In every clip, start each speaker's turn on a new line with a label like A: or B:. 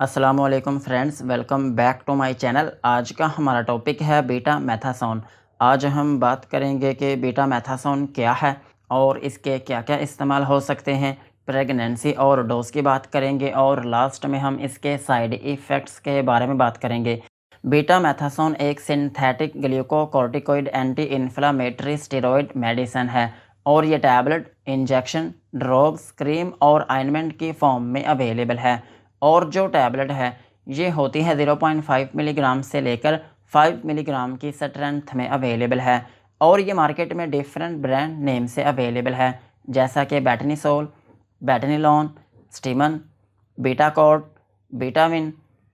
A: अस्सलामुअलैकुम friends, welcome back to my channel. आज का हमारा टॉपिक है बीटा मैथासोन। आज हम बात करेंगे कि बीटा मैथासोन क्या है और इसके क्या क्या इस्तेमाल हो सकते हैं। प्रेगनेंसी और डोज की बात करेंगे और लास्ट में हम इसके साइड इफ़ेक्ट्स के बारे में बात करेंगे। बीटा मैथासोन एक synthetic glucocorticoid anti inflammatory steroid medicine है और ये टैबलेट, इंजेक्शन, ड्रॉप्स, क्रीम और ऑइंटमेंट की फॉर्म में अवेलेबल है। और जो टैबलेट है ये होती है 0.5 मिलीग्राम से लेकर 5 मिलीग्राम की स्ट्रेंथ में अवेलेबल है और ये मार्केट में डिफरेंट ब्रांड नेम से अवेलेबल है, जैसा कि बैटनीसोल, बैटनीलॉन, स्टीमन, बीटाकॉर्ट, बीटाविन,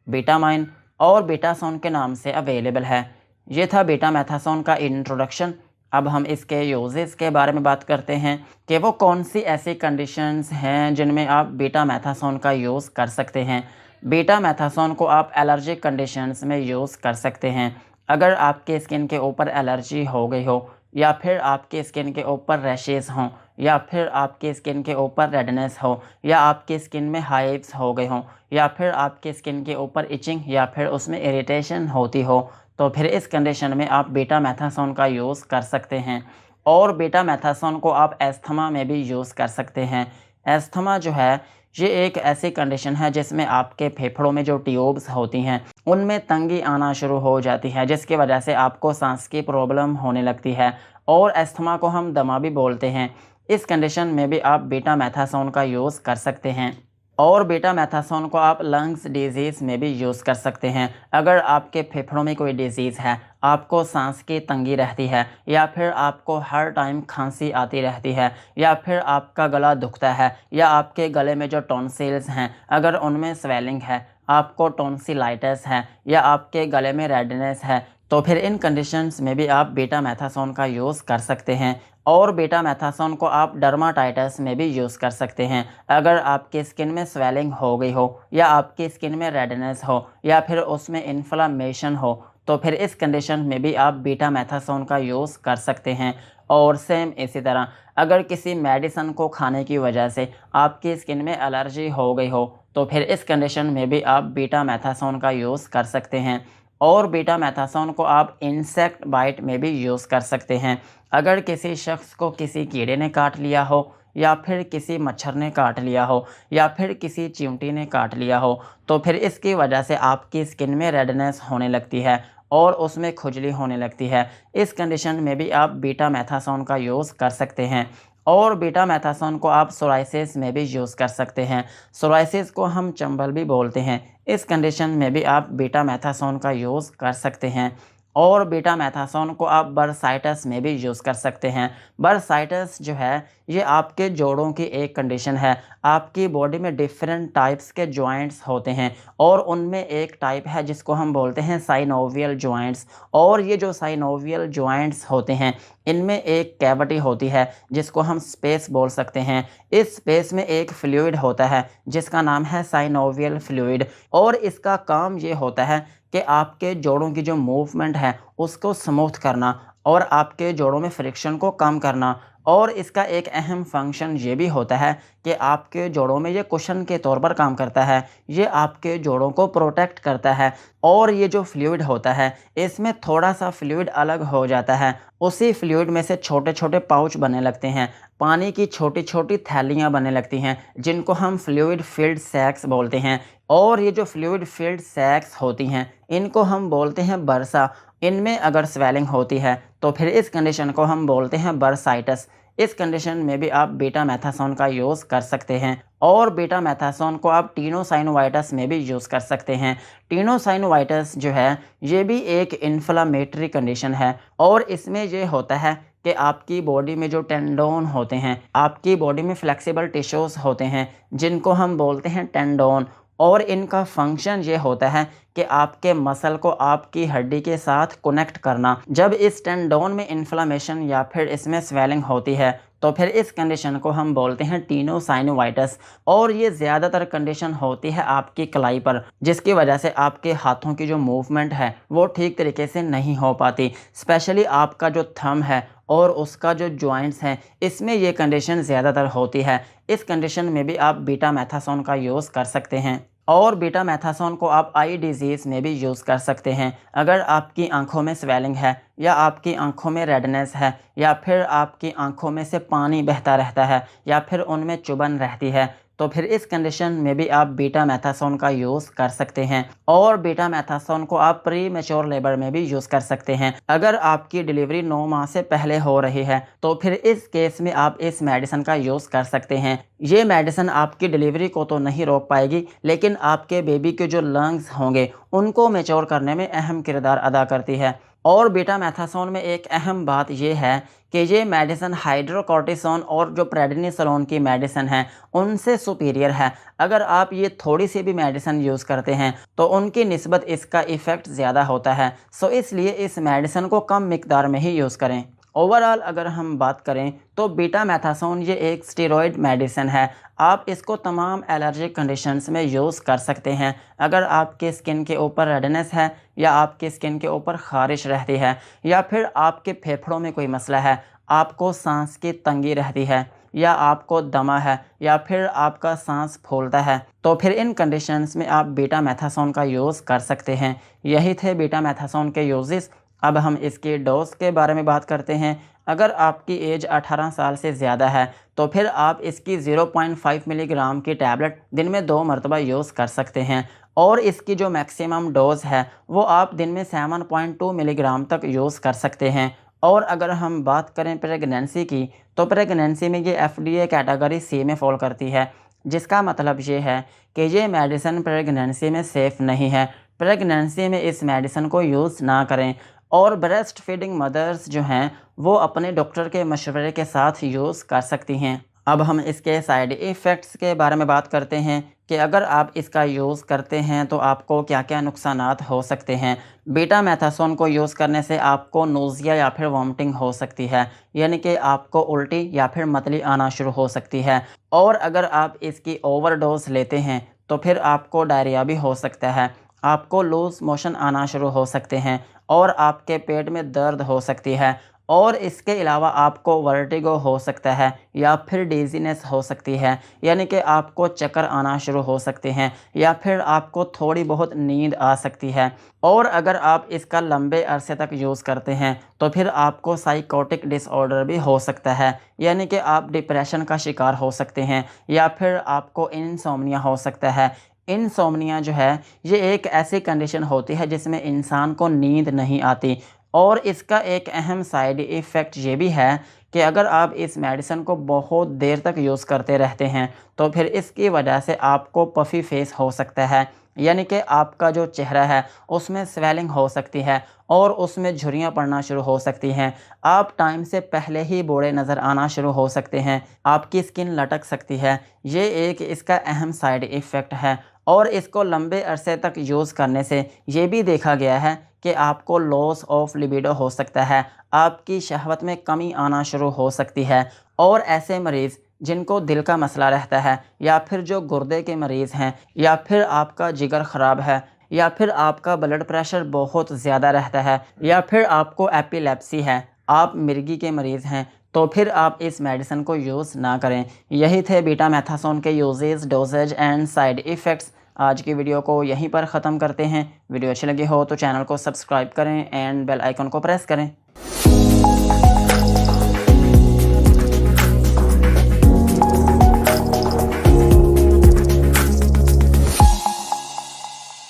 A: बीटामाइन और बीटासोन के नाम से अवेलेबल है। ये था बीटा मैथासोन का इंट्रोडक्शन। अब हम इसके यूजेस के बारे में बात करते हैं कि वो कौन सी ऐसी कंडीशंस हैं जिनमें आप बीटा मैथासोन का यूज़ कर सकते हैं। बीटा मैथासोन को आप एलर्जिक कंडीशंस में यूज़ कर सकते हैं। अगर आपके स्किन के ऊपर एलर्जी हो गई हो, या फिर आपके स्किन के ऊपर रैशेस हों, या फिर आपके स्किन के ऊपर रेडनेस हो, या आपकी स्किन में हाइव्स हो गए हों, या फिर आपके स्किन के ऊपर इचिंग या फिर उसमें इरिटेशन होती हो, तो फिर इस कंडीशन में आप बीटा मैथासोन का यूज़ कर सकते हैं। और बीटा मैथासोन को आप एस्थमा में भी यूज़ कर सकते हैं। एस्थमा जो है ये एक ऐसी कंडीशन है जिसमें आपके फेफड़ों में जो ट्यूब्स होती हैं उनमें तंगी आना शुरू हो जाती है, जिसकी वजह से आपको सांस की प्रॉब्लम होने लगती है और एस्थमा को हम दमा भी बोलते हैं। इस कंडीशन में भी आप बीटा मैथासोन का यूज़ कर सकते हैं। और बीटा मैथासोन को आप लंग्स डिजीज़ में भी यूज़ कर सकते हैं। अगर आपके फेफड़ों में कोई डिजीज़ है, आपको सांस की तंगी रहती है, या फिर आपको हर टाइम खांसी आती रहती है, या फिर आपका गला दुखता है, या आपके गले में जो टॉन्सिल्स हैं अगर उनमें स्वेलिंग है, आपको टॉन्सिलाइटिस है, या आपके गले में रेडनेस है, तो फिर इन कंडीशंस में भी आप बीटा मैथासोन का यूज़ कर सकते हैं। और बीटा मैथासोन को आप डर्माटाइटिस में भी यूज़ कर सकते हैं। अगर आपकी स्किन में स्वेलिंग हो गई हो, या आपकी स्किन में रेडनेस हो, या फिर उसमें इन्फ्लामेशन हो, तो फिर इस कंडीशन में भी आप बीटा मैथासोन का यूज़ कर सकते हैं। और सेम इसी तरह अगर किसी मेडिसिन को खाने की वजह से आपकी स्किन में एलर्जी हो गई हो, तो फिर इस कंडीशन में भी आप बीटा मैथासोन का यूज़ कर सकते हैं। और बीटा मैथासोन को आप इंसेक्ट बाइट में भी यूज़ कर सकते हैं। अगर किसी शख्स को किसी कीड़े ने काट लिया हो, या फिर किसी मच्छर ने काट लिया हो, या फिर किसी चींटी ने काट लिया हो, तो फिर इसकी वजह से आपकी स्किन में रेडनेस होने लगती है और उसमें खुजली होने लगती है। इस कंडीशन में भी आप बीटा मैथासोन का यूज़ कर सकते हैं। और बीटा मैथासोन को आप सोराइसिस में भी यूज़ कर सकते हैं। सोराइसिस को हम चंबल भी बोलते हैं। इस कंडीशन में भी आप बीटा मैथासोन का यूज़ कर सकते हैं। और बीटा मैथासोन को आप बर्साइटिस में भी यूज़ कर सकते हैं। बर्साइटिस जो है ये आपके जोड़ों की एक कंडीशन है। आपकी बॉडी में डिफरेंट टाइप्स के जॉइंट्स होते हैं और उनमें एक टाइप है जिसको हम बोलते हैं साइनोवियल जॉइंट्स। और ये जो साइनोवियल जॉइंट्स होते हैं इनमें एक कैविटी होती है जिसको हम स्पेस बोल सकते हैं। इस स्पेस में एक फ्लूइड होता है जिसका नाम है साइनोवियल फ्लूइड। और इसका काम ये होता है कि आपके जोड़ों की जो मूवमेंट है उसको स्मूथ करना और आपके जोड़ों में फ्रिक्शन को कम करना। और इसका एक अहम फंक्शन ये भी होता है कि आपके जोड़ों में ये कुशन के तौर पर काम करता है। ये आपके जोड़ों को प्रोटेक्ट करता है। और ये जो फ्लूइड होता है इसमें थोड़ा सा फ्लूइड अलग हो जाता है, उसी फ्लूइड में से छोटे छोटे पाउच बनने लगते हैं, पानी की छोटी छोटी थैलियाँ बनने लगती हैं जिनको हम फ्लूइड फिल्ड सैक्स बोलते हैं। और ये जो फ्लूइड फिल्ड सैक्स होती हैं इनको हम बोलते हैं बर्सा। इनमें अगर स्वेलिंग होती है तो फिर इस कंडीशन को हम बोलते हैं बर्साइटिस। इस कंडीशन में भी आप बीटा मैथासोन का यूज़ कर सकते हैं। और बीटा मैथासोन को आप टीनोसाइनोवाइटिस में भी यूज़ कर सकते हैं। टीनोसाइनोवाइटिस जो है ये भी एक इन्फ्लामेटरी कंडीशन है और इसमें ये होता है कि आपकी बॉडी में जो टेंडोन होते हैं, आपकी बॉडी में फ्लेक्सिबल टिश्यूज़ होते हैं जिनको हम बोलते हैं टेंडोन। और इनका फंक्शन ये होता है कि आपके मसल को आपकी हड्डी के साथ कनेक्ट करना। जब इस टेंडोन में इन्फ्लामेशन या फिर इसमें स्वेलिंग होती है तो फिर इस कंडीशन को हम बोलते हैं टीनोसाइनोवाइटिस। और ये ज़्यादातर कंडीशन होती है आपकी कलाई पर, जिसकी वजह से आपके हाथों की जो मूवमेंट है वो ठीक तरीके से नहीं हो पाती। स्पेशली आपका जो थंब है और उसका जो जॉइंट्स हैं इसमें ये कंडीशन ज़्यादातर होती है। इस कंडीशन में भी आप बीटा मैथासोन का यूज़ कर सकते हैं। और बीटा मैथासोन को आप आई डिजीज़ में भी यूज़ कर सकते हैं। अगर आपकी आंखों में स्वेलिंग है या आपकी आंखों में रेडनेस है या फिर आपकी आंखों में से पानी बहता रहता है या फिर उनमें चुभन रहती है, तो फिर इस कंडीशन में भी आप बीटा मैथासोन का यूज़ कर सकते हैं। और बीटा मैथासोन को आप प्री मैच्योर लेबर में भी यूज़ कर सकते हैं। अगर आपकी डिलीवरी 9 माह से पहले हो रही है तो फिर इस केस में आप इस मेडिसिन का यूज़ कर सकते हैं। ये मेडिसिन आपकी डिलीवरी को तो नहीं रोक पाएगी, लेकिन आपके बेबी के जो लंग्स होंगे उनको मैच्योर करने में अहम किरदार अदा करती है। और बीटा मैथासोन में एक अहम बात यह है कि ये मेडिसिन हाइड्रोकॉर्टिसोन और जो प्रेडनिसोलोन की मेडिसिन है उनसे सुपीरियर है। अगर आप ये थोड़ी सी भी मेडिसिन यूज़ करते हैं तो उनकी निस्बत इसका इफ़ेक्ट ज़्यादा होता है। सो इसलिए इस मेडिसिन को कम मिकदार में ही यूज़ करें। ओवरऑल अगर हम बात करें तो बीटा मैथासोन ये एक स्टेरॉयड मेडिसिन है। आप इसको तमाम एलर्जिक कंडीशंस में यूज़ कर सकते हैं। अगर आपके स्किन के ऊपर रेडनेस है या आपके स्किन के ऊपर ख़ारिश रहती है या फिर आपके फेफड़ों में कोई मसला है, आपको सांस की तंगी रहती है या आपको दमा है या फिर आपका सांस फूलता है, तो फिर इन कंडीशंस में आप बीटा मैथासोन का यूज़ कर सकते हैं। यही थे बीटा मैथासोन के यूजेस। अब हम इसके डोज के बारे में बात करते हैं। अगर आपकी एज 18 साल से ज़्यादा है तो फिर आप इसकी 0.5 मिलीग्राम की टैबलेट दिन में 2 मरतबा यूज़ कर सकते हैं। और इसकी जो मैक्सिमम डोज है वो आप दिन में 7.2 मिलीग्राम तक यूज़ कर सकते हैं। और अगर हम बात करें प्रेगनेंसी की, तो प्रेगनेंसी में ये FDA कैटेगरी C में फॉल करती है, जिसका मतलब ये है कि ये मेडिसिन प्रेगनेंसी में सेफ़ नहीं है। प्रेगनेंसी में इस मेडिसिन को यूज़ ना करें। और ब्रेस्ट फीडिंग मदर्स जो हैं वो अपने डॉक्टर के मशवरे के साथ यूज़ कर सकती हैं। अब हम इसके साइड इफ़ेक्ट्स के बारे में बात करते हैं कि अगर आप इसका यूज़ करते हैं तो आपको क्या क्या नुकसानात हो सकते हैं। बीटा मैथासोन को यूज़ करने से आपको नोज़िया या फिर वॉमिटिंग हो सकती है, यानी कि आपको उल्टी या फिर मतली आना शुरू हो सकती है। और अगर आप इसकी ओवरडोज लेते हैं तो फिर आपको डायरिया भी हो सकता है, आपको लूज़ मोशन आना शुरू हो सकते हैं और आपके पेट में दर्द हो सकती है। और इसके अलावा आपको वर्टिगो हो सकता है या फिर डिज़ीनेस हो सकती है, यानी कि आपको चक्कर आना शुरू हो सकते हैं या फिर आपको थोड़ी बहुत नींद आ सकती है। और अगर आप इसका लंबे अरसे तक यूज़ करते हैं तो फिर आपको साइकोटिक डिसऑर्डर भी हो सकता है, यानी कि आप डिप्रेशन का शिकार हो सकते हैं या फिर आपको इंसोम्निया हो सकता है। इंसोम्निया जो है ये एक ऐसी कंडीशन होती है जिसमें इंसान को नींद नहीं आती। और इसका एक अहम साइड इफ़ेक्ट ये भी है कि अगर आप इस मेडिसिन को बहुत देर तक यूज़ करते रहते हैं तो फिर इसकी वजह से आपको पफ़ी फेस हो सकता है, यानी कि आपका जो चेहरा है उसमें स्वेलिंग हो सकती है और उसमें झुर्रियाँ पड़ना शुरू हो सकती हैं। आप टाइम से पहले ही बूढ़े नज़र आना शुरू हो सकते हैं, आपकी स्किन लटक सकती है। ये एक इसका अहम साइड इफ़ेक्ट है। और इसको लंबे अरसे तक यूज़ करने से ये भी देखा गया है कि आपको लॉस ऑफ लिबिडो हो सकता है, आपकी शहवत में कमी आना शुरू हो सकती है। और ऐसे मरीज़ जिनको दिल का मसला रहता है या फिर जो गुर्दे के मरीज़ हैं या फिर आपका जिगर ख़राब है या फिर आपका ब्लड प्रेशर बहुत ज़्यादा रहता है या फिर आपको एपिलेप्सी है, आप मिर्गी के मरीज़ हैं, तो फिर आप इस मेडिसिन को यूज़ ना करें। यही थे बीटा मैथासोन के uses, doses and side effects. आज की वीडियो को यहीं पर ख़त्म करते हैं। वीडियो अच्छी लगी हो तो चैनल को सब्सक्राइब करें एंड बेल आइकन को प्रेस करें।